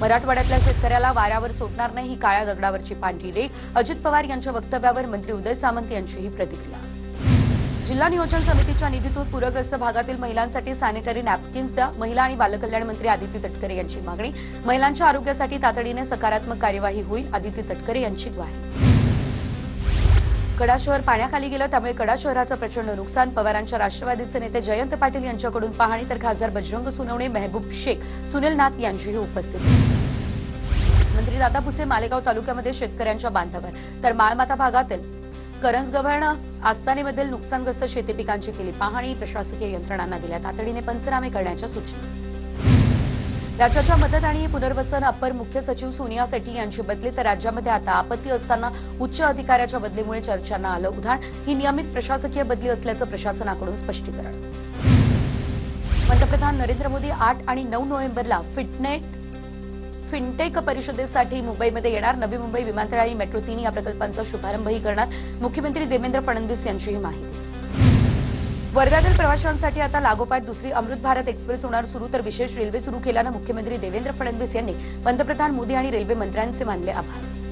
मराठवाड्यातल्या शेतकऱ्याला वाऱ्यावर सोडणार नाही, ही काळ्या दगडावरची पांढरी रेघ. अजित पवार यांच्या वक्तव्यावर मंत्री उदय सामंत यांचीही प्रतिक्रिया. जिल्हा नियोजन समितीच्या निधीतून पूरग्रस्त भागातील महिलांसाठी सॅनिटरी नॅपकिन्स द्या. महिला आणि बालकल्याण मंत्री आदिती तटकरे यांची मागणी. महिलांच्या आरोग्यासाठी तातडीने सकारात्मक कार्यवाही होईल, आदिती तटकरे यांची ग्वाही. कडा शहर पाण्याखाली गेलं, त्यामुळे कडा शहराचं प्रचंड नुकसान. पवारांच्या राष्ट्रवादीचे नेते जयंत पाटील यांच्याकडून पाहणी, तर खासदार बजरंग सोनवणे, मेहबूब शेख, सुनील नाथ यांचीही उपस्थिती. मंत्री दादा भुसे मालेगाव तालुक्यामध्ये शेतकऱ्यांच्या बांधावर, तर माळमाथा भागातील करंजगव्हाण आस्थानेमधील नुकसानग्रस्त शेती पिकांची केली पाहणी. प्रशासकीय यंत्रणांना दिल्या तातडीने पंचनामे करण्याच्या सूचना. राज्याच्या मदत आणि पुनर्वसन अपर मुख्य सचिव सोनिया सेठी यांची बदली, तर राज्यामध्ये आता आपत्ती असताना उच्च अधिकाऱ्याच्या बदलीमुळे चर्चांना आलं उधाण. ही नियमित प्रशासकीय बदली असल्याचं प्रशासनाकडून स्पष्टीकरण. पंतप्रधान नरेंद्र मोदी 8 आणि 9 नोव्हेंबरला फिनटेक परिषदेसाठी मुंबईमध्ये येणार. नवी मुंबई विमानतळ आणि मेट्रो 3 या प्रकल्पांचा शुभारंभही करणार. मुख्यमंत्री देवेंद्र फडणवीस यांची ही माहिती. वर्ध्यातील प्रवाशांसाठी आता लागोपाठ दुसरी अमृत भारत एक्सप्रेस होणार सुरू, तर विशेष रेल्वे सुरू केल्यानं मुख्यमंत्री देवेंद्र फडणवीस यांनी पंतप्रधान मोदी आणि रेल्वे मंत्र्यांचे मानले आभार.